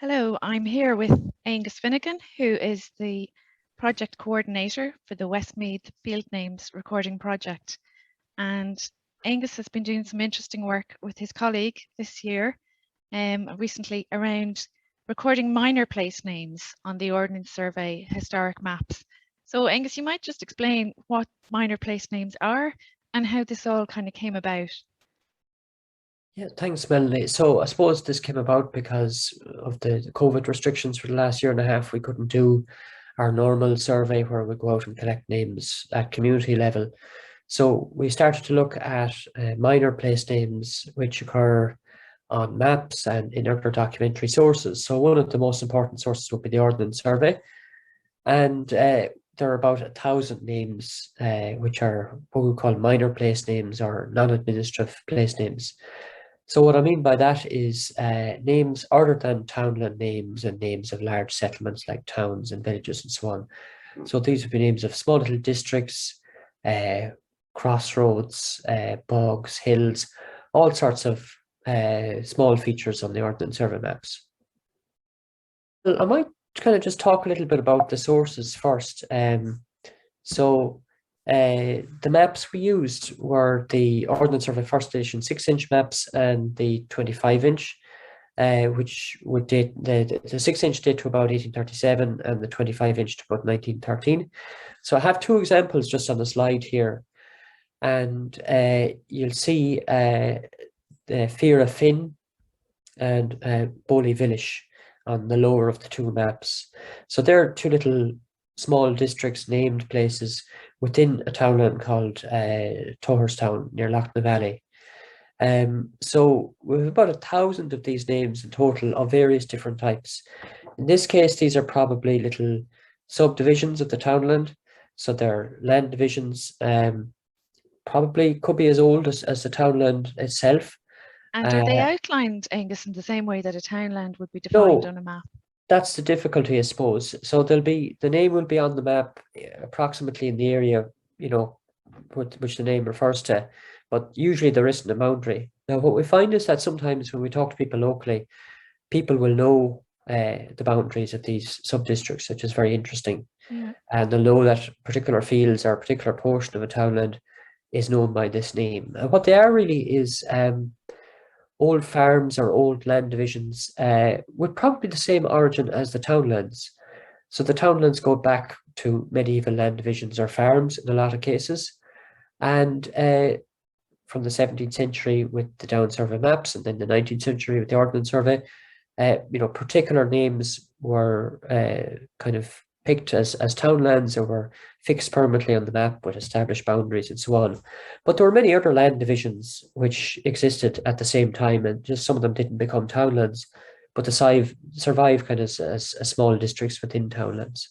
Hello, I'm here with Aengus Finnegan, who is the project coordinator for the Westmeath Field Names Recording Project. And Aengus has been doing some interesting work with his colleague this year, recently around recording minor place names on the Ordnance Survey historic maps. So Aengus, you might just explain what minor place names are and how this all kind of came about. Yeah, thanks, Melanie. So I suppose this came about because of the COVID restrictions for the last year and a half. We couldn't do our normal survey where we go out and collect names at community level. So we started to look at minor place names which occur on maps and in other documentary sources. So one of the most important sources would be the Ordnance Survey. And there are about 1,000 names which are what we call minor place names or non-administrative place names. So what I mean by that is names other than townland names and names of large settlements like towns and villages and so on. So these would be names of small little districts, crossroads, bogs, hills, all sorts of small features on the Ordnance Survey maps. Well, I might kind of just talk a little bit about the sources first. The maps we used were the Ordnance Survey First Edition 6-inch maps and the 25-inch, which would date the 6-inch date to about 1837 and the 25-inch to about 1913. So I have two examples just on the slide here, and you'll see the Fear Finn and Bowley Village on the lower of the two maps. So there are two little small districts named places within a townland called Toherstown near Lough Valley. So we have about 1,000 of these names in total of various different types. In this case, these are probably little subdivisions of the townland. So they're land divisions, probably could be as old as the townland itself. And are they outlined, Aengus, in the same way that a townland would be defined on a map? That's the difficulty, I suppose. So the name will be on the map approximately in the area, which the name refers to, but usually there isn't a boundary. Now, what we find is that sometimes when we talk to people locally, people will know the boundaries of these sub-districts, which is very interesting. Yeah. And they'll know that particular fields or a particular portion of a townland is known by this name. And what they are really is old farms or old land divisions with probably the same origin as the townlands. So the townlands go back to medieval land divisions or farms in a lot of cases. And from the 17th century with the Down Survey maps and then the 19th century with the Ordnance Survey, particular names were kind of picked as townlands or were fixed permanently on the map with established boundaries and so on. But there were many other land divisions which existed at the same time, and just some of them didn't become townlands, but survived kind of as small districts within townlands.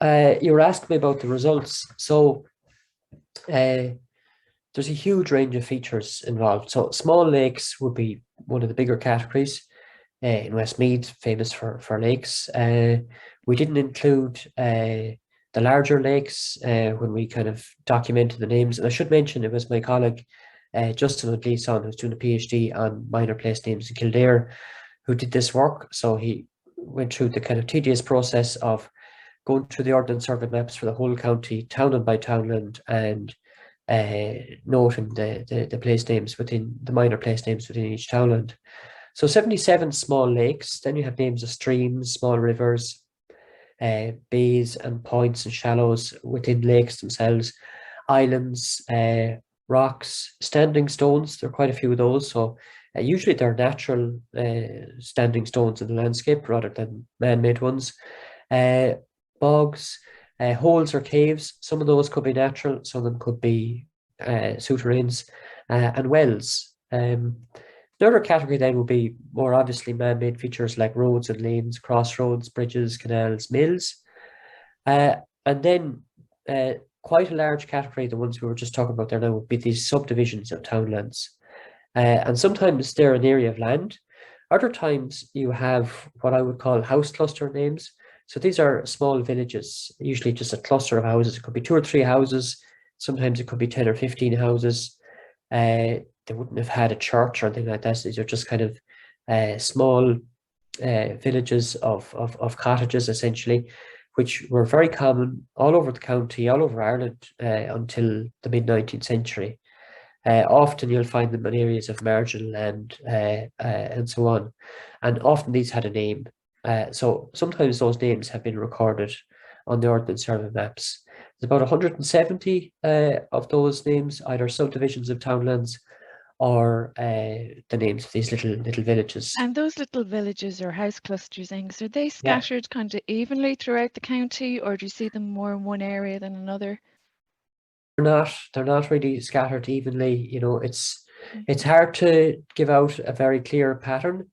You were asking me about the results. So there's a huge range of features involved. So small lakes would be one of the bigger categories. In Westmeath, famous for lakes. We didn't include the larger lakes when we kind of documented the names. And I should mention it was my colleague, Justin Glassan, who's doing a PhD on minor place names in Kildare, who did this work. So he went through the kind of tedious process of going through the Ordnance Survey maps for the whole county, townland by townland, and noting the place names within the minor place names within each townland. So 77 small lakes, then you have names of streams, small rivers, bays and points and shallows within lakes themselves, islands, rocks, standing stones. There are quite a few of those. So usually they're natural standing stones in the landscape rather than man-made ones. Bogs, holes or caves. Some of those could be natural, some of them could be souterrains, and wells. The other category then would be more obviously man-made features like roads and lanes, crossroads, bridges, canals, mills. And then quite a large category, the ones we were just talking about there now, would be these subdivisions of townlands. And sometimes they're an area of land. Other times you have what I would call house cluster names. So these are small villages, usually just a cluster of houses. It could be 2 or 3 houses. Sometimes it could be 10 or 15 houses. They wouldn't have had a church or anything like that. These are just kind of small villages of cottages, essentially, which were very common all over the county, all over Ireland until the mid-19th century. Often you'll find them in areas of marginal land and so on. And often these had a name. So sometimes those names have been recorded on the Ordnance Survey maps. There's about 170 of those names, either subdivisions of townlands or the names of these little villages. And those little villages or house clusters, Aengus, are they scattered kind of evenly throughout the county, or do you see them more in one area than another? They're not really scattered evenly. You know, it's hard to give out a very clear pattern.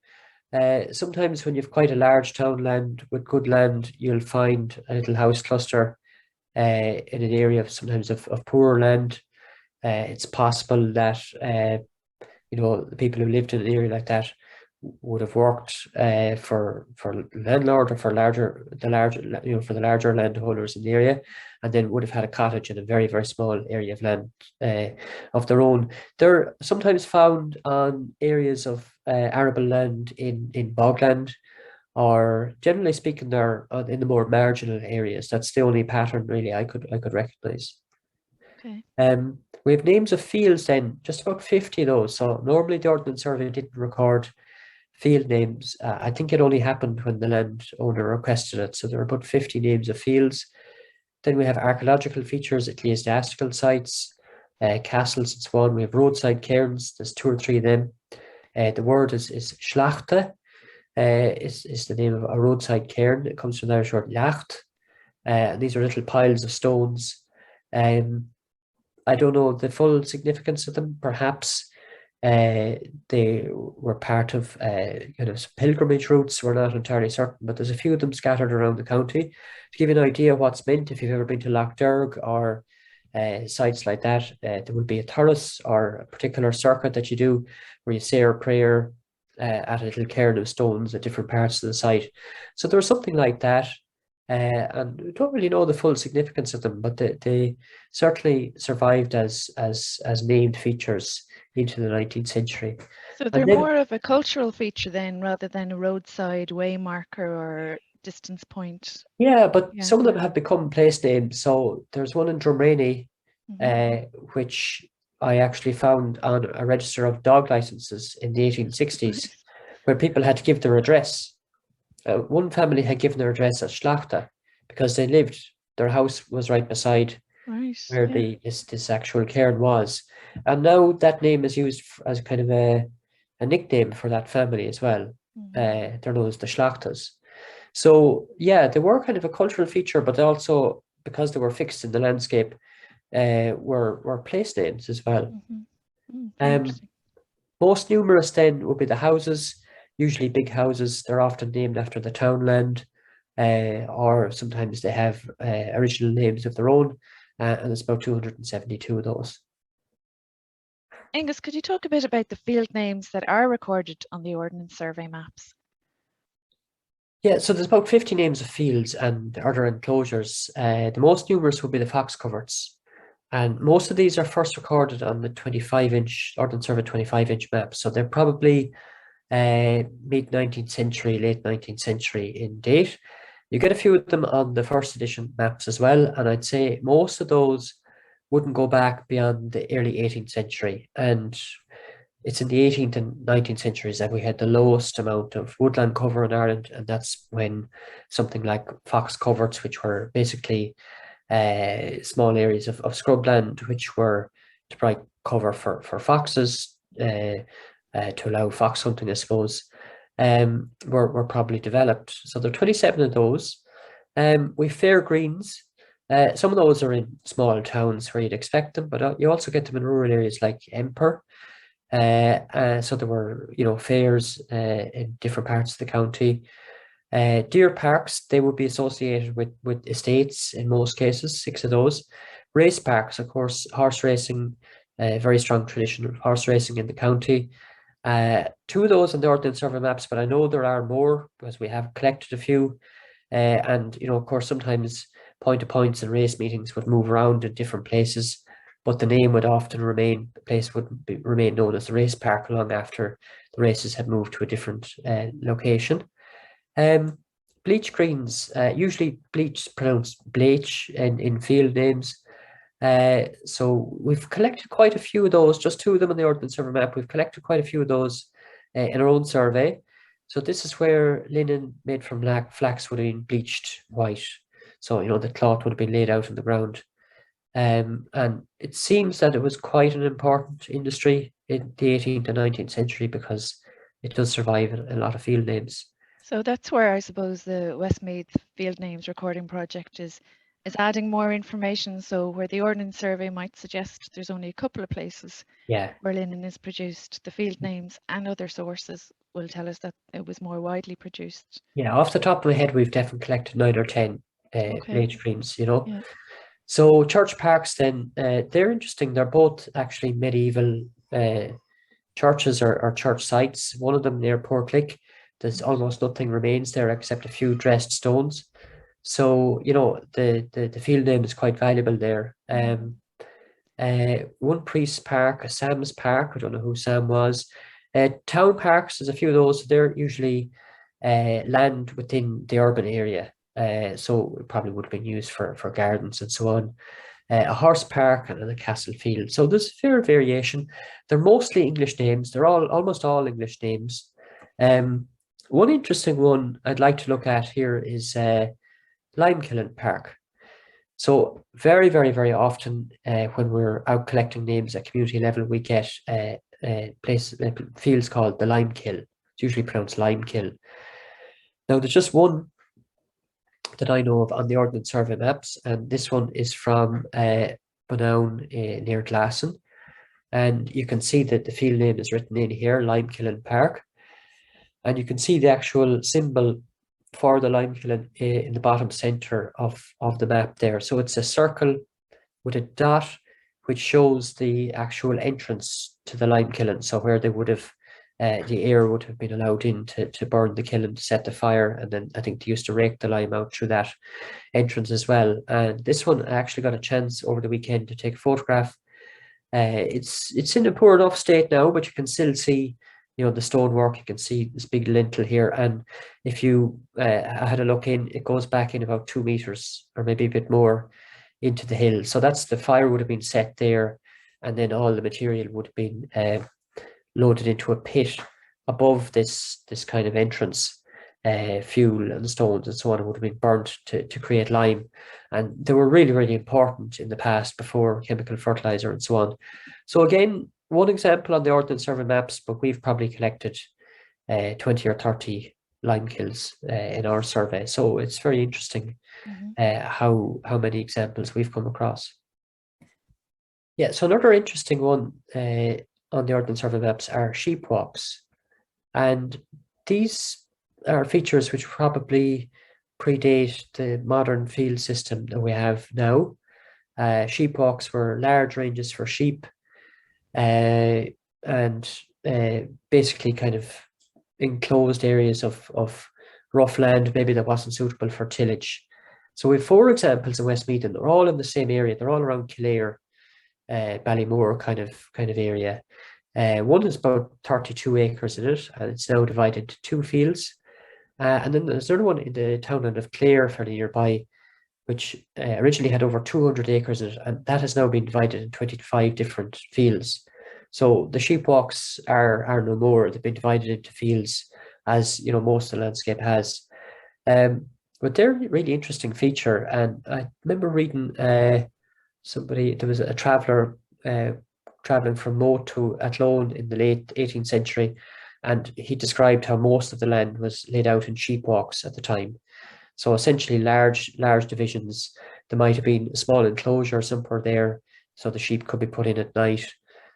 Sometimes when you've quite a large townland with good land, you'll find a little house cluster in an area of poorer land. It's possible that the people who lived in an area like that would have worked for landlord or for the larger landholders in the area, and then would have had a cottage in a very, very small area of land of their own. They're sometimes found on areas of arable land in bogland, or generally speaking, they're in the more marginal areas. That's the only pattern really I could recognise. Okay. We have names of fields then, just about 50 of those. So normally the Ordnance Survey didn't record field names. I think it only happened when the landowner requested it. So there are about 50 names of fields. Then we have archaeological features, ecclesiastical sites, castles and so on. We have roadside cairns. There's 2 or 3 of them. The word is Schlachte, is the name of a roadside cairn. It comes from the Irish word lacht. And these are little piles of stones. I don't know the full significance of them. Perhaps they were part of pilgrimage routes. We're not entirely certain, but there's a few of them scattered around the county. To give you an idea of what's meant, if you've ever been to Lough Derg or sites like that, there will be a terrace or a particular circuit that you do where you say a prayer at a little cairn of stones at different parts of the site. So there's something like that. And we don't really know the full significance of them, but they certainly survived as named features into the 19th century. So they're more of a cultural feature then, rather than a roadside waymarker or distance point. Yeah, but some of them have become place names. So there's one in Drumraney, which I actually found on a register of dog licenses in the 1860s, where people had to give their address. One family had given their address at Schlachte because their house was right beside where this actual cairn was. And now that name is used as kind of a nickname for that family as well. They're known as the Schlachtas. So yeah, they were kind of a cultural feature, but also, because they were fixed in the landscape, were place names as well. Most numerous then would be the houses. Usually big houses. They're often named after the townland, or sometimes they have original names of their own, and it's about 272 of those. Aengus, could you talk a bit about the field names that are recorded on the Ordnance Survey maps? Yeah, so there's about 50 names of fields and other enclosures. The most numerous would be the fox coverts, and most of these are first recorded on the 25-inch Ordnance Survey 25-inch maps. So they're probably mid-19th century, late 19th century in date. You get a few of them on the first edition maps as well, and I'd say most of those wouldn't go back beyond the early 18th century. And it's in the 18th and 19th centuries that we had the lowest amount of woodland cover in Ireland, and that's when something like fox coverts, which were basically small areas of scrubland, which were to provide cover for foxes, to allow fox hunting, I suppose, were probably developed. So there are 27 of those. We've fair greens. Some of those are in small towns where you'd expect them, but you also get them in rural areas like Emper. So there were, fairs in different parts of the county. Deer parks, they would be associated with estates in most cases, 6 of those. Race parks, of course, horse racing, very strong tradition of horse racing in the county. 2 of those on the Ordnance Survey maps, but I know there are more because we have collected a few. And, of course, sometimes point-to-points and race meetings would move around in different places, but the name would often remain, the place would remain known as the race park long after the races had moved to a different location. Bleach greens, usually bleach pronounced bleach in field names. So we've collected quite a few of those, just 2 of them on the Ordnance Survey map. We've collected quite a few of those in our own survey. So this is where linen made from flax would have been bleached white. So, the cloth would have been laid out on the ground. And it seems that it was quite an important industry in the 18th and 19th century because it does survive in a lot of field names. So that's where I suppose the Westmeath Field Names Recording Project is adding more information. So where the Ordnance Survey might suggest there's only a couple of places where linen is produced, the field names and other sources will tell us that it was more widely produced. Yeah, off the top of my head, we've definitely collected 9 or 10 bleach greens, Yeah. So church parks then, they're interesting. They're both actually medieval churches or church sites. One of them near Páirc, there's almost nothing remains there except a few dressed stones. So, the field name is quite valuable there. One priest's park, a Sam's park, I don't know who Sam was. Town parks, there's a few of those. They're usually land within the urban area. So it probably would have been used for gardens and so on. A horse park and a castle field. So there's fair variation. They're mostly English names. They're almost all English names. One interesting one I'd like to look at here is Limekiln Park. So very, very, very often when we're out collecting names at community level, we get fields called the Limekiln. It's usually pronounced Limekiln. Now there's just one that I know of on the Ordnance Survey maps, and this one is from Bunown near Glassan. And you can see that the field name is written in here, Limekiln Park. And you can see the actual symbol for the Limekiln in the bottom center of the map there. So it's a circle with a dot which shows the actual entrance to the Limekiln. So where they would have the air would have been allowed in to burn the kiln, to set the fire, and then I think they used to rake the lime out through that entrance as well. And this one, I actually got a chance over the weekend to take a photograph. It's in a poor enough state now, but you can still see, the stonework. You can see this big lintel here, and if you had a look in, it goes back in about 2 meters or maybe a bit more into the hill. So that's the fire would have been set there, and then all the material would have been loaded into a pit above this kind of entrance. Fuel and stones and so on would have been burnt to create lime, and they were really, really important in the past before chemical fertilizer and so on. So again, one example on the Ordnance Survey maps, but we've probably collected 20 or 30 lime kilns in our survey. So it's very interesting how many examples we've come across. Yeah, so another interesting one on the Ordnance Survey maps are sheep walks. And these are features which probably predate the modern field system that we have now. Sheep walks were large ranges for sheep and basically kind of enclosed areas of rough land, maybe that wasn't suitable for tillage. So we have 4 examples in Westmeath, and they're all in the same area. They're all around Kildare, Ballymore kind of area. One is about 32 acres in it, and it's now divided into 2 fields. And then there's another one in the townland of Clare, fairly nearby, which originally had over 200 acres in it, and that has now been divided into 25 different fields. So the sheep walks are no more. They've been divided into fields, as most of the landscape has. But they're a really interesting feature, and I remember reading there was a traveller travelling from Moat to Athlone in the late 18th century, and he described how most of the land was laid out in sheep walks at the time. So essentially large divisions. There might have been a small enclosure somewhere there, so the sheep could be put in at night.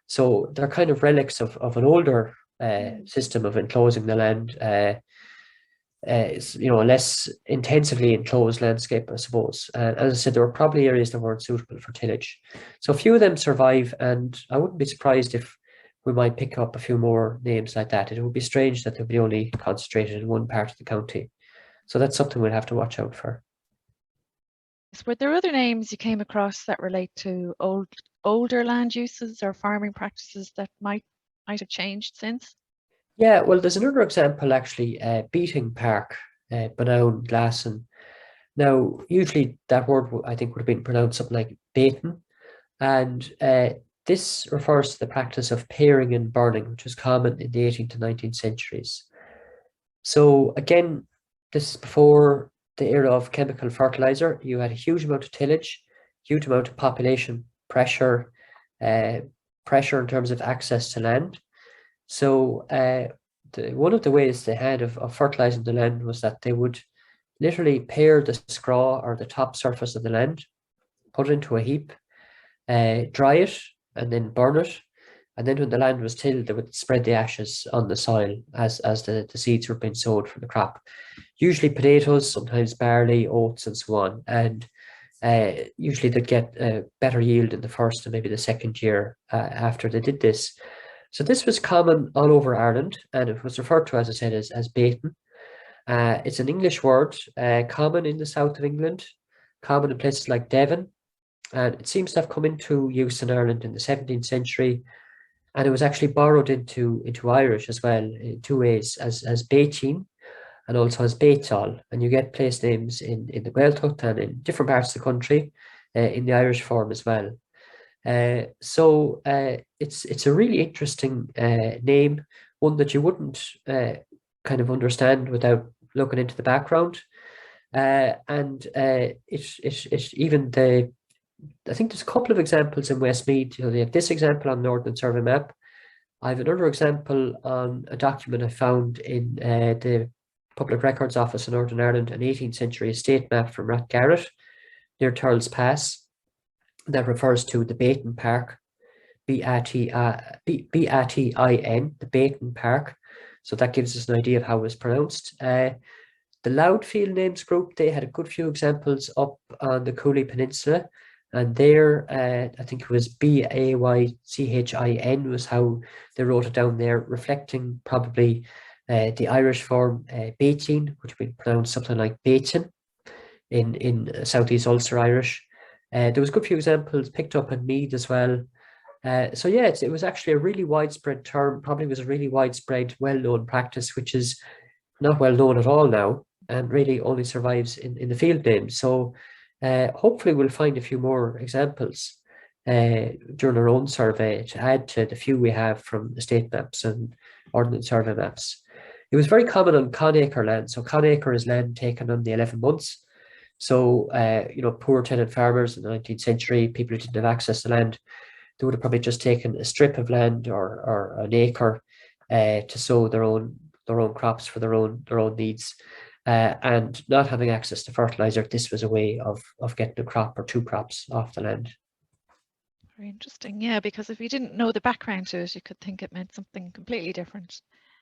So they're kind of relics of an older system of enclosing the land. It's, a less intensively enclosed landscape, I suppose. And as I said, there were probably areas that weren't suitable for tillage. So a few of them survive, and I wouldn't be surprised if we might pick up a few more names like that. It would be strange that they'd be only concentrated in one part of the county. So that's something we'll have to watch out for. Were there other names you came across that relate to older land uses or farming practices that might have changed since? Yeah, well, there's another example actually, Beating Park. Bunown, Glassan. Now, usually that word I think would have been pronounced something like Bacon, and this refers to the practice of pairing and burning, which was common in the 18th to 19th centuries. So again, this is before the era of chemical fertilizer. You had a huge amount of tillage, huge amount of population pressure, pressure in terms of access to land. So one of the ways they had of fertilizing the land was that they would literally pair the scraw or the top surface of the land, put it into a heap, dry it, and then burn it. And then when the land was tilled, they would spread the ashes on the soil as the seeds were being sowed for the crop. Usually potatoes, sometimes barley, oats, and so on. And usually they'd get a better yield in the first and maybe the second year after they did this. So this was common all over Ireland, and it was referred to, as I said, as Bacon. It's an English word, common in the south of England, common in places like Devon, and it seems to have come into use in Ireland in the 17th century, and it was actually borrowed into Irish as well in two ways, as Beitine and also as Beital, and you get place names in the Gaeltacht and in different parts of the country in the Irish form as well. So it's a really interesting name, one that you wouldn't kind of understand without looking into the background, and it's even I think there's a couple of examples in Westmeath. They have this example on the Ordnance Survey map. I have another example on a document I found in the Public Records Office in Northern Ireland, an 18th century estate map from Rathgarrett near Turles Pass that refers to the Bacon Park, B-A-T-I-N, the Bacon Park. So that gives us an idea of how it was pronounced. The Louth Field Names group, they had a good few examples up on the Cooley Peninsula, and there, I think it was B-A-Y-C-H-I-N was how they wrote it down there, reflecting probably the Irish form Beitine, which would be pronounced something like Beitin in Southeast Ulster Irish. There was a good few examples picked up in Meath as well. So yeah, it was actually a really widespread term, probably was a really widespread, well-known practice, which is not well known at all now, and really only survives in the field names. So hopefully we'll find a few more examples during our own survey to add to the few we have from estate maps and Ordnance Survey maps. It was very common on Conacre land. So Conacre is land taken on the 11 months. So, poor tenant farmers in the 19th century, people who didn't have access to land, they would have probably just taken a strip of land or an acre to sow their own crops for their own needs. And not having access to fertilizer, this was a way of getting a crop or two crops off the land. Very interesting, yeah, because if you didn't know the background to it, you could think it meant something completely different.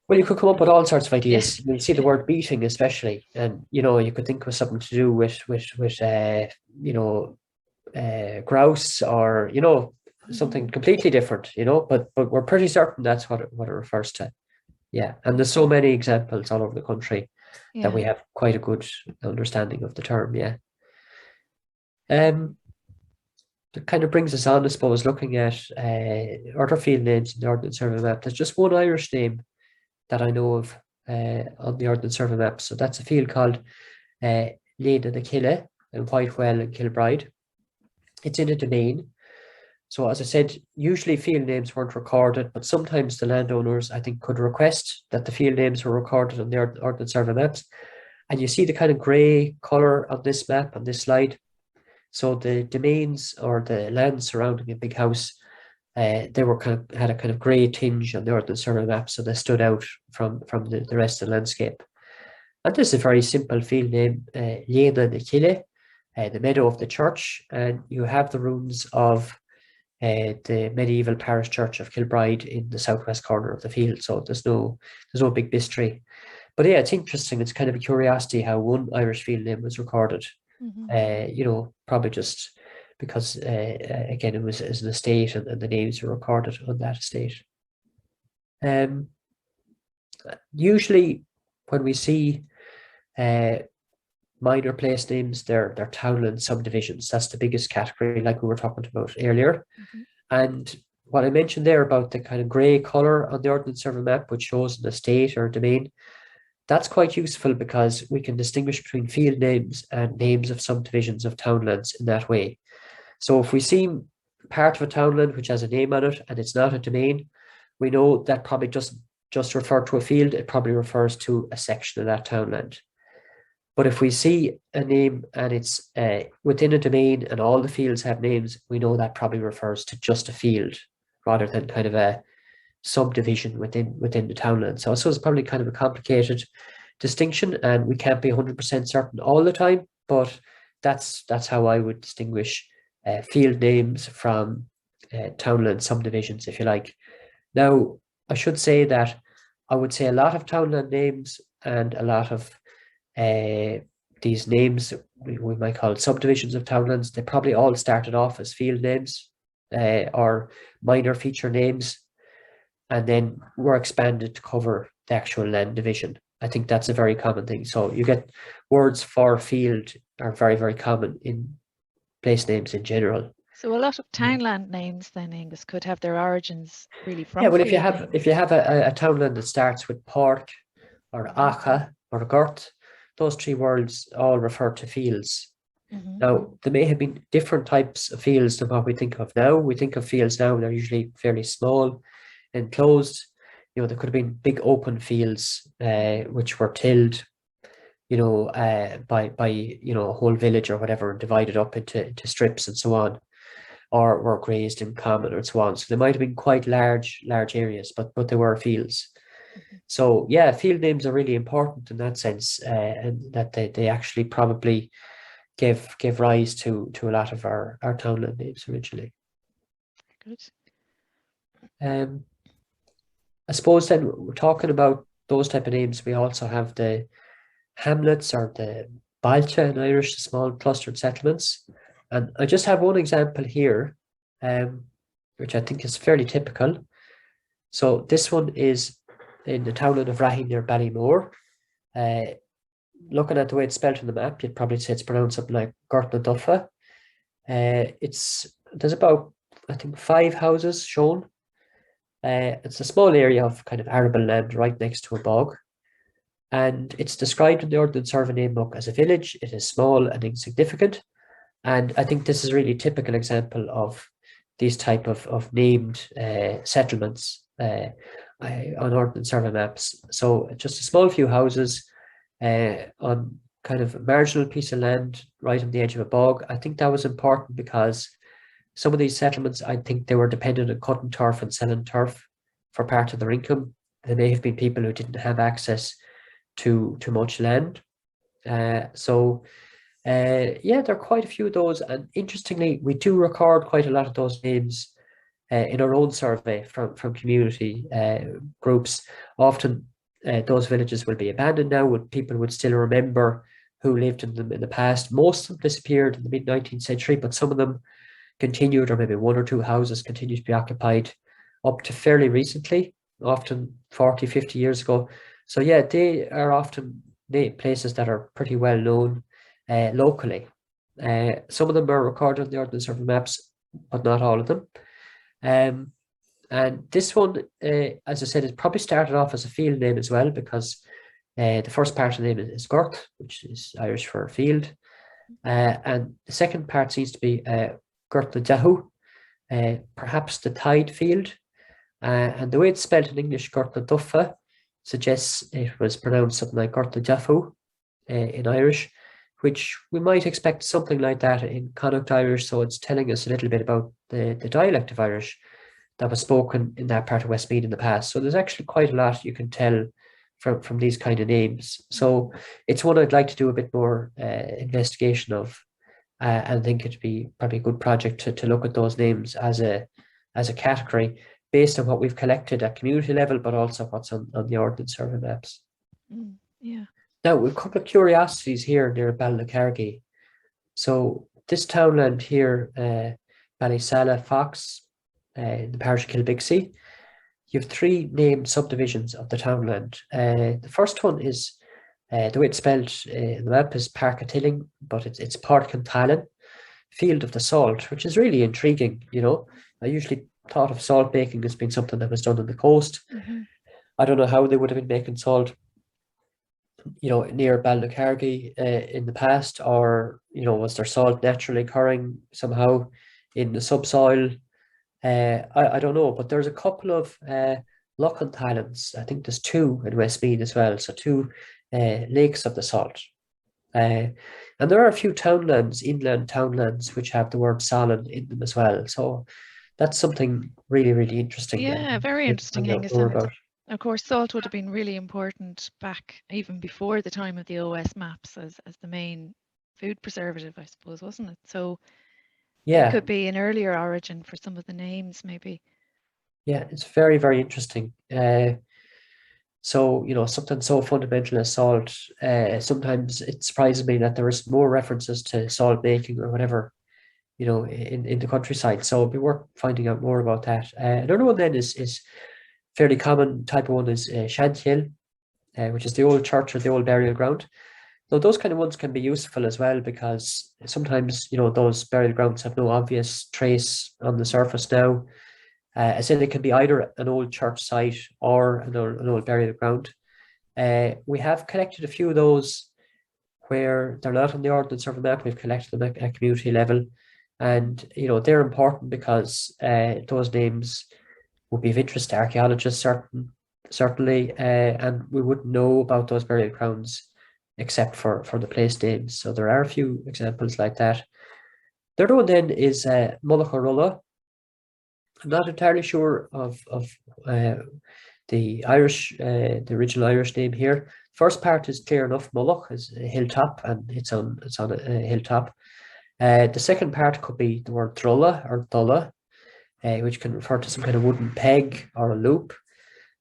Well, you could come up with all sorts of ideas. Yeah. You see the word beating especially, and you could think of something to do with grouse or something completely different. But we're pretty certain that's what it refers to. Yeah, and there's so many examples all over the country that we have quite a good understanding of the term. Yeah. That kind of brings us on, I suppose, looking at other field names in the Ordnance Survey map. There's just one Irish name that I know of on the Ordnance Survey map. So that's a field called Lenanakilla in Whitewell and Kilbride. It's in a domain. So as I said, usually field names weren't recorded, but sometimes the landowners, I think, could request that the field names were recorded on the Ordnance Survey maps. And you see the kind of grey colour on this map, on this slide. So the domains or the land surrounding a big house, they were had a kind of grey tinge on the Ordnance Survey map, so they stood out from the rest of the landscape. And this is a very simple field name, Lenanakilla, the meadow of the church, and you have the ruins of the medieval parish church of Kilbride in the southwest corner of the field. So there's no big mystery. But yeah, it's interesting. It's kind of a curiosity how one Irish field name was recorded. Probably just because, again, it was as an estate and the names were recorded on that estate. Usually when we see minor place names, they're townland subdivisions. That's the biggest category, like we were talking about earlier. And what I mentioned there about the kind of grey colour on the Ordnance Survey map, which shows an estate or a domain, that's quite useful because we can distinguish between field names and names of subdivisions of townlands in that way. So if we see part of a townland which has a name on it and it's not a domain, we know that probably just referred to a field, it probably refers to a section of that townland. But if we see a name and it's within a domain and all the fields have names, we know that probably refers to just a field rather than kind of a subdivision within the townland. So it's probably kind of a complicated distinction, and we can't be 100% certain all the time, but that's how I would distinguish field names from townland subdivisions, if you like. Now, I should say that I would say a lot of townland names and a lot of these names we might call subdivisions of townlands, they probably all started off as field names or minor feature names, and then were expanded to cover the actual land division. I think that's a very common thing. So you get words for field are very, very common in place names in general. So a lot of townland names then, Aengus, could have their origins really from well, field names. if you have a townland that starts with Páirc or Acha or Gurt, those three words all refer to fields. Now, there may have been different types of fields than what we think of now. We think of fields now, they're usually fairly small, enclosed. There could have been big open fields which were tilled, by a whole village or whatever, and divided up into strips and so on, or were grazed in common and so on. So they might have been quite large areas, but they were fields. So yeah, field names are really important in that sense, and that they actually probably give rise to a lot of our townland names originally. Good. I suppose then we're talking about those type of names. We also have the hamlets or the Bailche in Irish, the small clustered settlements. And I just have one example here, which I think is fairly typical. So this one is in the townland of Bhraoin near Ballymore. Looking at the way it's spelled on the map, you'd probably say it's pronounced something like Gortna. There's about, I think, 5 houses shown. It's a small area of kind of arable land right next to a bog, and it's described in the Ordnance Survey name book as a village. It is small and insignificant, and I think this is a really typical example of these type of named settlements on Ordnance Survey maps. So just a small few houses on kind of a marginal piece of land right on the edge of a bog. I think that was important because some of these settlements, I think they were dependent on cutting turf and selling turf for part of their income. There may have been people who didn't have access to much land. Yeah, there are quite a few of those. And interestingly, we do record quite a lot of those names in our own survey from community groups. Often those villages will be abandoned now, people would still remember who lived in them in the past. Most of them disappeared in the mid-19th century, but some of them continued, or maybe 1 or 2 houses continued to be occupied up to fairly recently, often 40, 50 years ago. So yeah, they are often places that are pretty well known locally. Some of them are recorded on the Ordnance Survey maps, but not all of them. And this one, as I said, it probably started off as a field name as well, because the first part of the name is Gurt, which is Irish for field. And the second part seems to be Gurtna, perhaps the tide field. And the way it's spelled in English, Gurtna suggests it was pronounced something like Gurtna in Irish, which we might expect something like that in Connacht Irish. So it's telling us a little bit about the dialect of Irish that was spoken in that part of Westmeath in the past. So there's actually quite a lot you can tell from these kind of names. So it's one I'd like to do a bit more investigation of. And think it'd be probably a good project to look at those names as a category based on what we've collected at community level, but also what's on the Ordnance Survey maps. Yeah. Now, we've a couple of curiosities here near Ballylallagh. So this townland here, Ballysallagh Fox, in the parish of Kilbixy, you have 3 named subdivisions of the townland. The first one is, the way it's spelled in the map is Parkatilling, but it's Parkatilling, field of the salt, which is really intriguing. I usually thought of salt making as being something that was done on the coast. I don't know how they would have been making salt near Ballyhoreen in the past, or was there salt naturally occurring somehow in the subsoil? I don't know, but there's a couple of Loughlin Talents. I think there's two in Westmeath as well, so two lakes of the salt. And there are a few townlands, inland townlands, which have the word solid in them as well. So that's something really, really interesting. Yeah, very To interesting, find out Angus. more And about. of course, salt would have been really important back even before the time of the OS maps as the main food preservative, I suppose, wasn't it? So it Yeah, could be an earlier origin for some of the names, maybe. yeah, it's very, very interesting. So, something so fundamental as salt, sometimes it surprises me that there is more references to salt making or whatever, in the countryside. So it'd be worth finding out more about that. Another one then is fairly common type of one is Shankill, which is the old church or the old burial ground. Now, those kind of ones can be useful as well because sometimes, those burial grounds have no obvious trace on the surface now. I said it can be either an old church site or an old burial ground. We have collected a few of those where they're not on the Ordnance Survey map. We've collected them at community level. And, they're important because those names would be of interest to archaeologists, certainly, and we wouldn't know about those burial grounds except for the place names. So there are a few examples like that. The other one then is Mullacha. I'm not entirely sure of the original Irish name here. First part is clear enough. Mullach is a hilltop, and it's on a hilltop. The second part could be the word Drulla or Dulla, which can refer to some kind of wooden peg or a loop.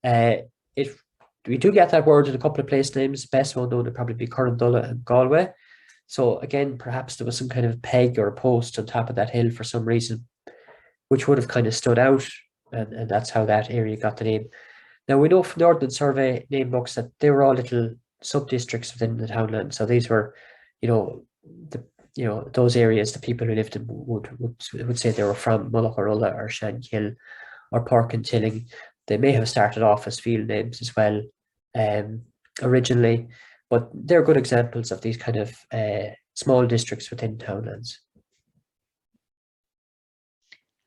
If we do get that word in a couple of place names, best one known would probably be Corrandulla and Galway. So again, perhaps there was some kind of peg or a post on top of that hill for some reason, which would have kind of stood out, and that's how that area got the name. Now we know from the Ordnance Survey name books that they were all little sub-districts within the townland. So these were, those areas the people who lived in would say they were from Mullacha or Shankill or Parkatilling. They may have started off as field names as well, originally, but they're good examples of these kind of small districts within townlands.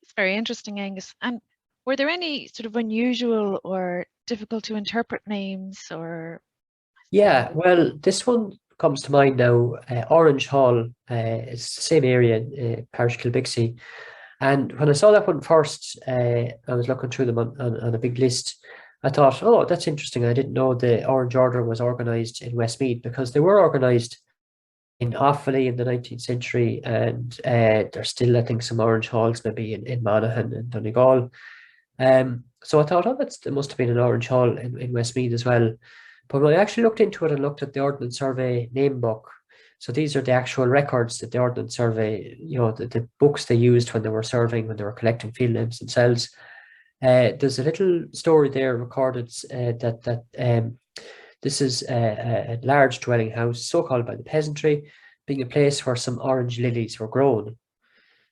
It's very interesting, Angus. And were there any sort of unusual or difficult to interpret names or? Yeah, well, this one comes to mind now. Orange Hall, it's the same area, Parish Kilbixy. And when I saw that one first, I was looking through them on a big list. I thought, oh, that's interesting. I didn't know the Orange Order was organised in Westmeath, because they were organised in Offaly in the 19th century, and there's still, I think, some Orange Halls maybe in Monaghan and Donegal. So I thought, oh, there must have been an Orange Hall in Westmeath as well. But when I actually looked into it and looked at the Ordnance Survey name book, so these are the actual records that the Ordnance Survey, the books they used when they were surveying, when they were collecting field names themselves. There's a little story there recorded that this is a large dwelling house, so called by the peasantry, being a place where some orange lilies were grown.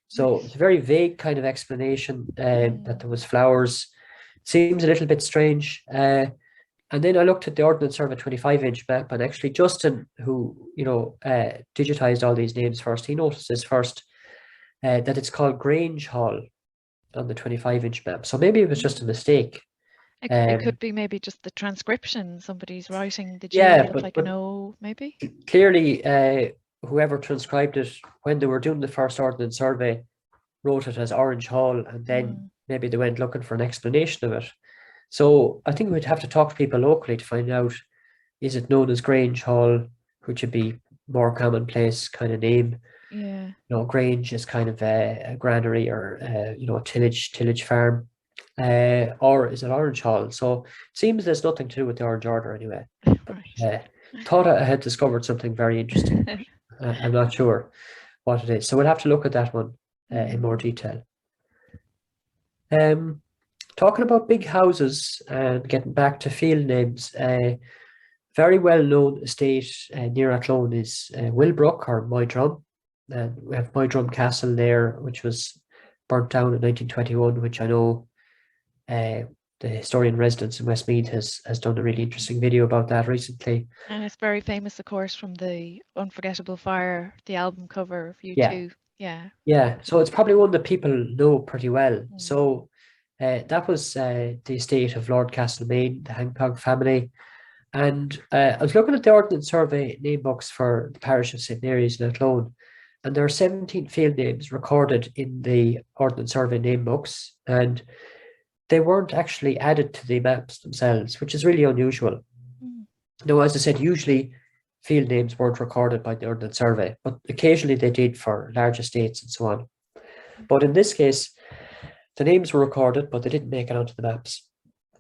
So it's a very vague kind of explanation that there was flowers. Seems a little bit strange. And then I looked at the Ordnance Survey 25-inch map, and actually Justin, who digitized all these names first, he noticed this first, that it's called Grange Hall on the 25-inch map. So maybe it was just a mistake. It could be maybe just the transcription. Somebody's writing the G Yeah, look like an O, maybe. Clearly, whoever transcribed it when they were doing the first Ordnance Survey wrote it as Orange Hall, and then maybe they went looking for an explanation of it. So I think we'd have to talk to people locally to find out, is it known as Grange Hall, which would be more commonplace kind of name. Yeah. Grange is kind of a granary or a tillage farm. Or is it Orange Hall? So it seems there's nothing to do with the Orange Order anyway. Right. Thought I had discovered something very interesting, but I'm not sure what it is. So we'll have to look at that one in more detail. Talking about big houses and getting back to field names, very well-known estate near Athlone is Willbrook or Moydrum. And we have Moydrum Castle there, which was burnt down in 1921, which I know the historian residence in Westmeath has done a really interesting video about that recently. And it's very famous, of course, from the Unforgettable Fire, the album cover of Yeah, U2. Yeah. yeah. So it's probably one that people know pretty well. Mm. So that was the estate of Lord Castlemaine, the Hancock family. And I was looking at the Ordnance Survey name books for the parish of St Mary's in Athlone, and there are 17 field names recorded in the Ordnance Survey name books, and they weren't actually added to the maps themselves, which is really unusual. Mm. Now, as I said, usually field names weren't recorded by the Ordnance Survey, but occasionally they did for large estates and so on. But in this case, the names were recorded, but they didn't make it onto the maps,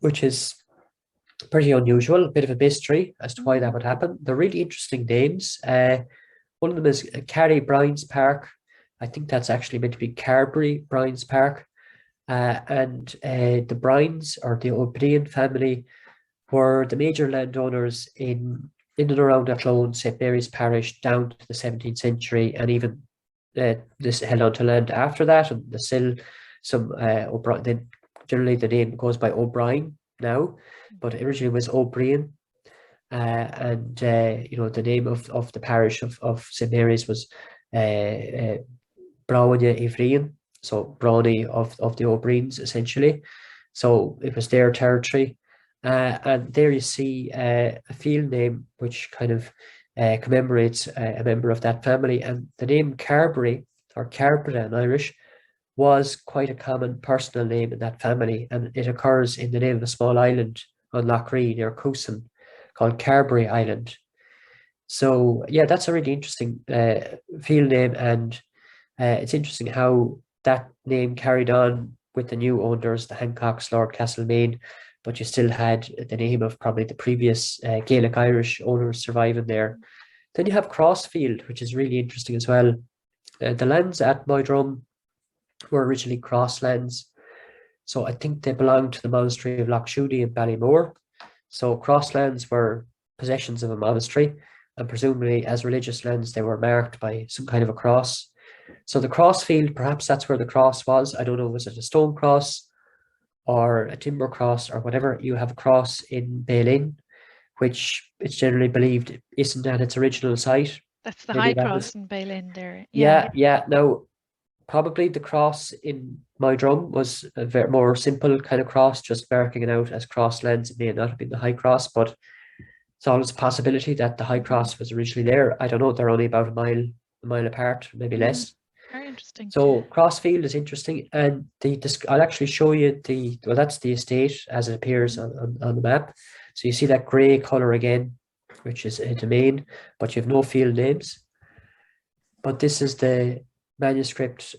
which is pretty unusual, a bit of a mystery as to why that would happen. They're really interesting names. One of them is Carrie Bhraoin's Park. I think that's actually meant to be Chairbre Bhraoin's Park. And the Bhraoins, or the O'Brien family, were the major landowners in and around Athlone, St Mary's Parish, down to the 17th century, and even this held on to land after that. And there's still some O'Brien. Then generally the name goes by O'Brien now, but originally was O'Brien. And you know, the name of the parish of St Mary's was Bhraoin Ivrian, so Brawny of the O'Briens, essentially. So it was their territory. And there you see a field name which kind of commemorates a member of that family. And the name Chairbre, or Chairbre in Irish, was quite a common personal name in that family. And it occurs in the name of a small island on Lough Ree near Coosan called Chairbre Island. So yeah, that's a really interesting field name. And it's interesting how that name carried on with the new owners, the Hancocks, Lord Castlemaine, but you still had the name of probably the previous Gaelic Irish owners surviving there. Then you have Crossfield, which is really interesting as well. The lands at Moydrum were originally crosslands. So I think they belonged to the monastery of Lough Shooty in Ballymore. So crosslands were possessions of a monastery, and presumably as religious lands, they were marked by some kind of a cross. So the Crossfield, perhaps that's where the cross was. I don't know, was it a stone cross or a timber cross or whatever? You have a cross in Ballysallagh, which it's generally believed isn't at its original site. That's the Maybe high that cross was- in Ballysallagh there. Yeah. Now, probably the cross in Moydrum was a very more simple kind of cross, just marking it out as crosslands. It may not have been the high cross, but it's always a possibility that the high cross was originally there. I don't know, they're only about a mile apart, maybe less. Very interesting. So Crossfield is interesting, and I'll actually show you that's the estate as it appears on the map. So you see that grey colour again, which is a domain, but you have no field names. But this is the manuscript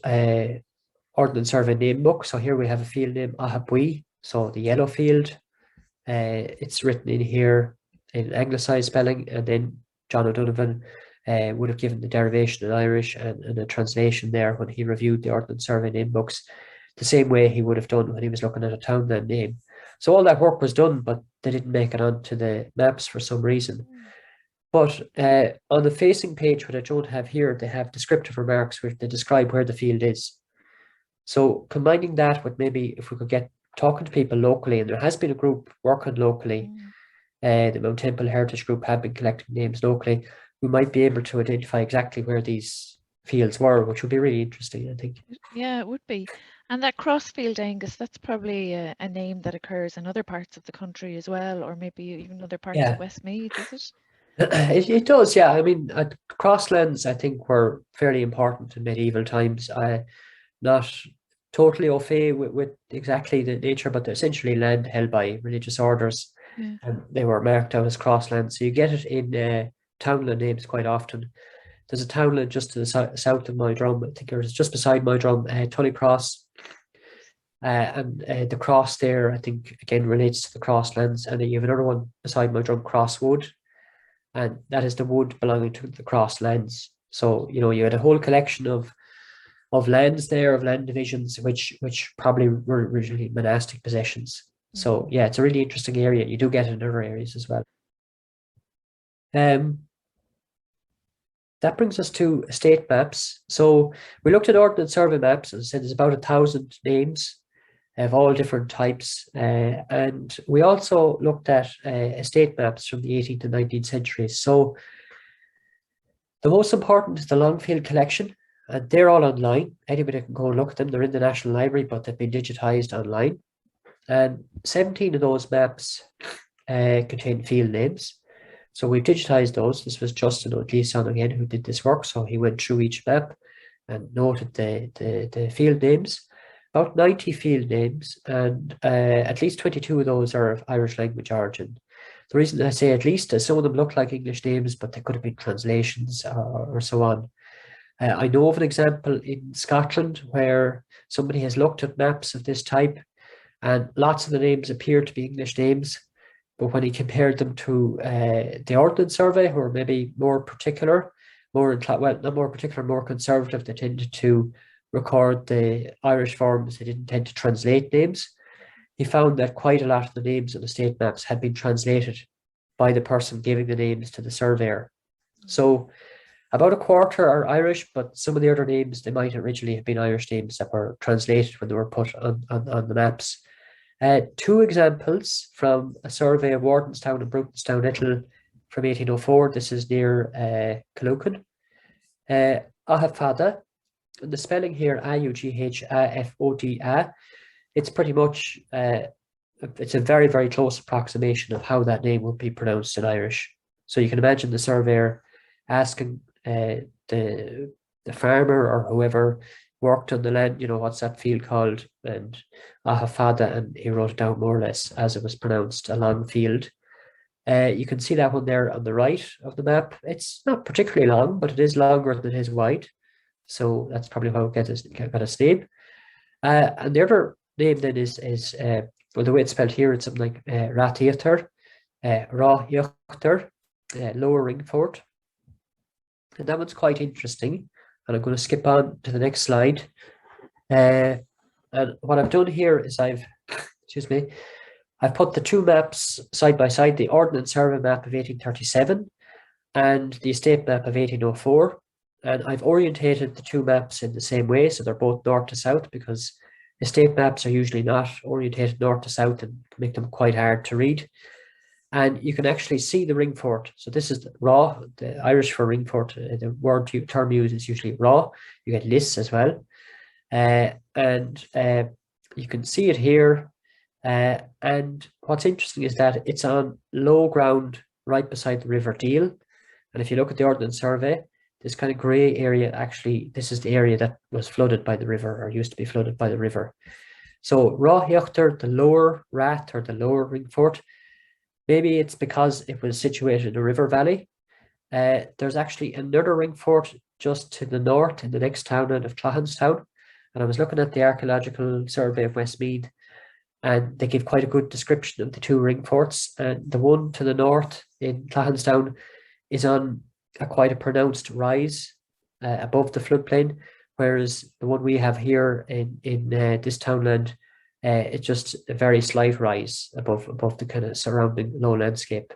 Ordnance Survey name book. So here we have a field name, Ahabui, so the yellow field. It's written in here in anglicised spelling, and then John O'Donovan would have given the derivation in Irish and a translation there when he reviewed the Ordnance Survey name books, the same way he would have done when he was looking at a townland name. So all that work was done, but they didn't make it onto the maps for some reason. But on the facing page, what I don't have here, they have descriptive remarks where they describe where the field is. So combining that with maybe if we could get talking to people locally, and there has been a group working locally, the Mount Temple Heritage Group have been collecting names locally, we might be able to identify exactly where these fields were, which would be really interesting, I think. Yeah, it would be. And that Crossfield, Aengus, that's probably a name that occurs in other parts of the country as well, or maybe even other parts of Westmeath, is it? It does, yeah. I mean, crosslands, I think, were fairly important in medieval times. Not totally au fait with exactly the nature, but they're essentially land held by religious orders, and they were marked out as crosslands. So you get it in townland names quite often. There's a townland just to the south of Moydrum. I think it's just beside Moydrum, Tullycross. And the cross there, I think, again, relates to the crosslands. And then you have another one beside Moydrum, Crosswood. And that is the wood belonging to the crosslands. So, you know, you had a whole collection of lands there, of land divisions, which probably were originally monastic possessions. So, yeah, it's a really interesting area. You do get it in other areas as well. That brings us to estate maps. So we looked at Ordnance Survey maps, and said there's about 1,000 names. of all different types. And we also looked at estate maps from the 18th and 19th centuries. So the most important is the Longfield collection, and they're all online. Anybody can go and look at them. They're in the National Library, but they've been digitized online. And 17 of those maps contain field names. So we've digitized those. This was Justin O'Gleason again who did this work. So he went through each map and noted the field names. About 90 field names, and at least 22 of those are of Irish language origin. The reason I say at least is some of them look like English names, but they could have been translations or so on. I know of an example in Scotland where somebody has looked at maps of this type, and lots of the names appear to be English names, but when he compared them to the Ordnance Survey, who are maybe more particular, more conservative, they tended to record the Irish forms, they didn't tend to translate names. He found that quite a lot of the names on the state maps had been translated by the person giving the names to the surveyor. So about a quarter are Irish, but some of the other names, they might originally have been Irish names that were translated when they were put on the maps. Two examples from a survey of Wardenstown and Brutonstown, Little from 1804. This is near Kilbixy. Ahafada, and the spelling here, Aughafoda, it's pretty much, it's a very, very close approximation of how that name would be pronounced in Irish. So you can imagine the surveyor asking the farmer or whoever worked on the land, you know, what's that field called? And Ahafada, and he wrote it down more or less as it was pronounced, a long field. You can see that one there on the right of the map. It's not particularly long, but it is longer than it is wide. So that's probably how it got its name. And the other name then is well, the way it's spelled here, it's something like Rathiater, Ráthíochtar, Lower Ringfort. And that one's quite interesting. And I'm going to skip on to the next slide. And what I've done here is I've put the two maps side by side, the Ordnance Survey map of 1837 and the estate map of 1804. And I've orientated the two maps in the same way, so they're both north to south, because estate maps are usually not orientated north to south and make them quite hard to read. And you can actually see the ring fort. So this is the raw, the Irish for ring fort. The term used is usually raw. You get lists as well. And you can see it here. And what's interesting is that it's on low ground right beside the River Deal. And if you look at the Ordnance Survey, this kind of grey area, actually, this is the area that was flooded by the river, or used to be flooded by the river. So Ráthíochtar, the lower Rath, or the lower ring fort, maybe it's because it was situated in a river valley. There's actually another ring fort just to the north in the next townland of Clahanstown. And I was looking at the Archaeological Survey of Westmeath, and they give quite a good description of the two ring forts. And the one to the north in Clahanstown is on quite a pronounced rise above the floodplain, whereas the one we have here in this townland, it's just a very slight rise above the kind of surrounding low landscape.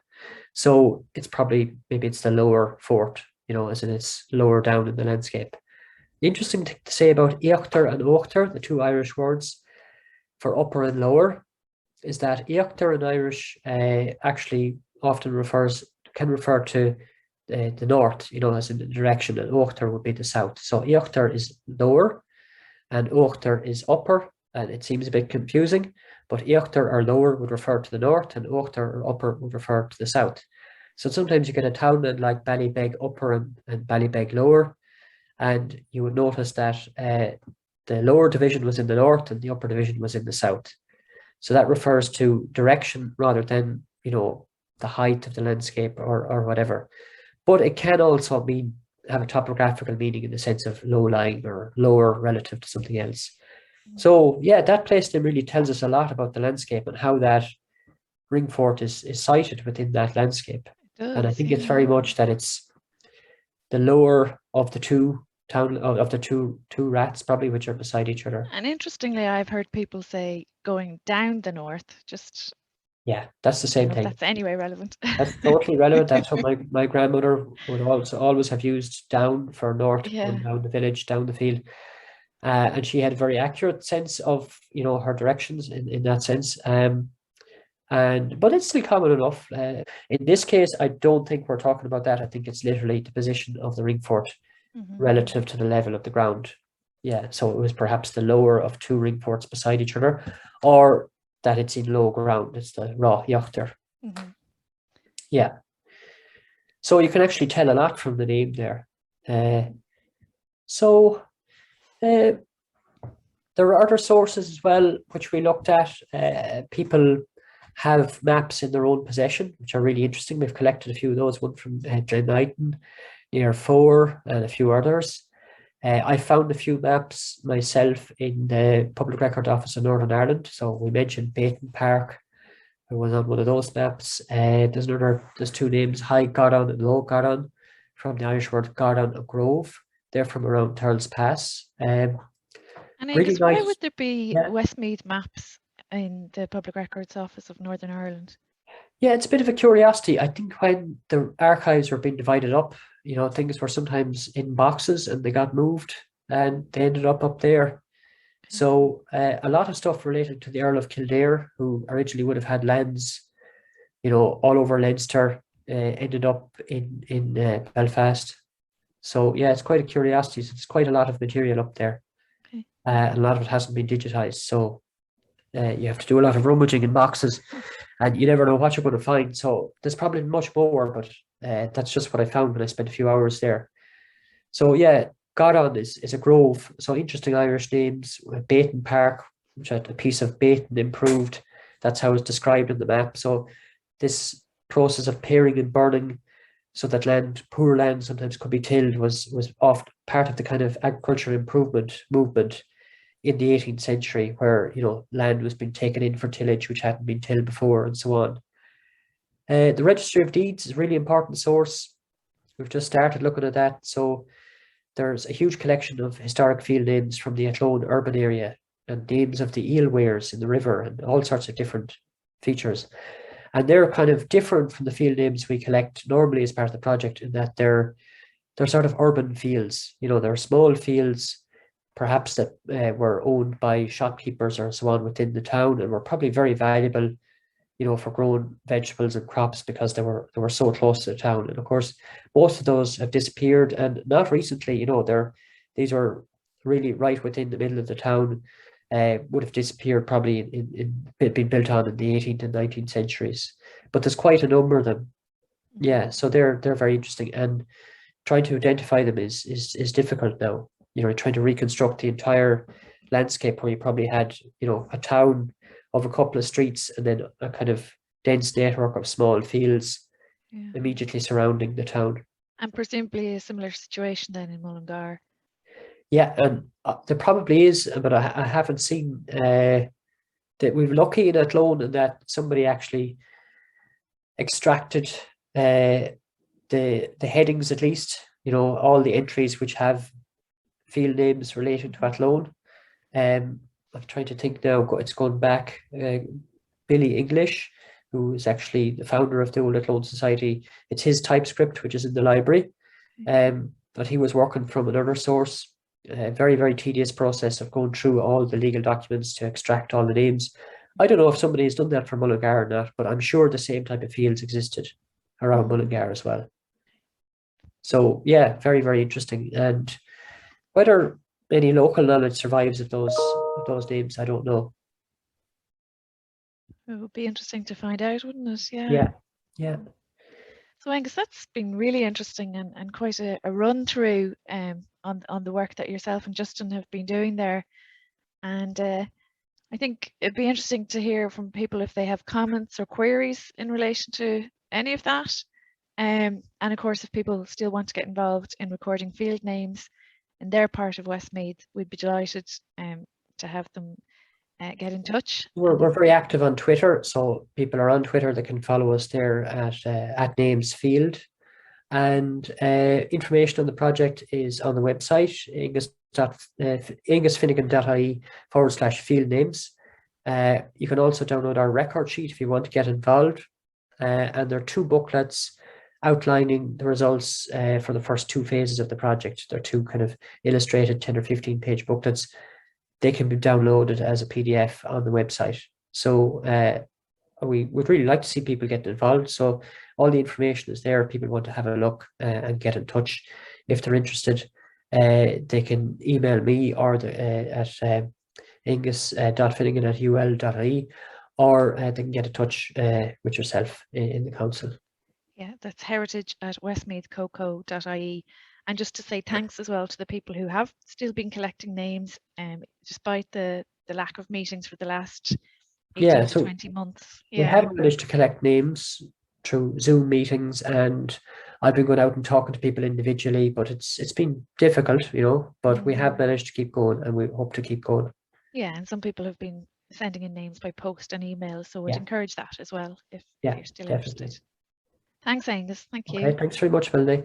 So it's probably, maybe it's the lower fort, you know, as in it's lower down in the landscape. The interesting thing to say about Eochtar and Oachtar, the two Irish words for upper and lower, is that Eochtar in Irish actually often can refer to the north, you know, as in the direction, and Oachtar would be the south. So Eochtar is lower and Oachtar is upper, and it seems a bit confusing, but Eochtar or lower would refer to the north, and Oachtar or upper would refer to the south. So sometimes you get a townland like Ballybeg upper and Ballybeg lower, and you would notice that the lower division was in the north and the upper division was in the south. So that refers to direction rather than, you know, the height of the landscape or whatever. But it can also have a topographical meaning in the sense of low-lying or lower relative to something else. So yeah, that place then really tells us a lot about the landscape and how that ring fort is sited within that landscape. And I think it's very much that it's the lower of the two two rats, probably, which are beside each other. And interestingly, I've heard people say going down the north, just... Yeah, that's the same thing. That's anyway relevant. That's totally relevant. That's what my grandmother would also always have used, down for north, going down the village, down the field. and she had a very accurate sense of, her directions in that sense. But it's still common enough. In this case, I don't think we're talking about that. I think it's literally the position of the ring fort relative to the level of the ground. Yeah, so it was perhaps the lower of two ring forts beside each other, or that it's in low ground. It's the raw yachter. Yeah. So you can actually tell a lot from the name there. There are other sources as well, which we looked at. People have maps in their own possession, which are really interesting. We've collected a few of those, one from Glen near Fore, and a few others. I found a few maps myself in the Public Record Office of Northern Ireland. So we mentioned Bhraoin Páirc. I was on one of those maps. There's two names, High Godon and Low Godon, from the Irish word Godon, a grove. They're from around Turles Pass. And really Aengus, why nice. would there be Westmeath maps in the Public Records Office of Northern Ireland? Yeah, it's a bit of a curiosity. I think when the archives were being divided up, things were sometimes in boxes and they got moved and they ended up there. So a lot of stuff related to the Earl of Kildare, who originally would have had lands, all over Leinster, ended up in Belfast. So yeah, it's quite a curiosity. So there's quite a lot of material up there. And a lot of it hasn't been digitized. So you have to do a lot of rummaging in boxes, and you never know what you're going to find. So there's probably much more, but that's just what I found when I spent a few hours there. So yeah, Godon is a grove. So interesting Irish names. Bhraoin Páirc, which had a piece of Bhraoin improved. That's how it's described in the map. So this process of paring and burning so that poor land sometimes could be tilled was often part of the kind of agricultural improvement movement in the 18th century, where land was being taken in for tillage which hadn't been tilled before, and so on. The Registry of Deeds is a really important source. We've just started looking at that. So there's a huge collection of historic field names from the Athlone urban area, and names of the eel weirs in the river, and all sorts of different features. And they're kind of different from the field names we collect normally as part of the project, in that they're sort of urban fields. They're small fields, perhaps that were owned by shopkeepers or so on within the town, and were probably very valuable, for growing vegetables and crops because they were so close to the town. And of course, most of those have disappeared, and not recently. These were really right within the middle of the town. Would have disappeared probably in been built on in the 18th and 19th centuries. But there's quite a number of them. Yeah, so they're very interesting, and trying to identify them is difficult now. Trying to reconstruct the entire landscape, where you probably had, a town of a couple of streets and then a kind of dense network of small fields immediately surrounding the town. And presumably a similar situation then in Mullingar. Yeah, and there probably is, but I haven't seen that. We've lucky in Athlone in that somebody actually extracted the headings, at least, all the entries which have field names relating to Athlone. I'm trying to think now, it's gone back. Billy English, who is actually the founder of the Old Athlone Society, it's his typescript which is in the library. But he was working from another source. A very, very tedious process of going through all the legal documents to extract all the names. I don't know if somebody has done that for Mullingar or not, but I'm sure the same type of fields existed around Mullingar as well. So yeah, very, very interesting. And whether any local knowledge survives of those names, I don't know. It would be interesting to find out, wouldn't it? Yeah. So Aengus, that's been really interesting and quite a run through on the work that yourself and Justin have been doing there. And I think it'd be interesting to hear from people if they have comments or queries in relation to any of that. And of course, if people still want to get involved in recording field names in their part of Westmeath, we'd be delighted to have them get in touch. We're very active on Twitter, so people are on Twitter. They can follow us there at namesfield, and information on the project is on the website aengusfinnegan.ie/field names. You can also download our record sheet if you want to get involved, and there are two booklets outlining the results for the first 2 phases of the project. They're 2 kind of illustrated 10 or 15 page booklets. They can be downloaded as a PDF on the website. So we would really like to see people get involved. So all the information is there. If people want to have a look and get in touch if they're interested. They can email me or at Aengus.Finnegan@ul.ie, or they can get in touch with yourself in the council. Yeah, that's heritage@westmeathcoco.ie. And just to say thanks as well to the people who have still been collecting names, despite the lack of meetings for the last 18 to 20 months. We have managed to collect names through Zoom meetings, and I've been going out and talking to people individually, but it's been difficult, you know, but we have managed to keep going, and we hope to keep going. Yeah, and some people have been sending in names by post and email, so we'd encourage that as well if you're still interested. Thanks, Aengus. Thank you. Okay, thanks very much, Melanie.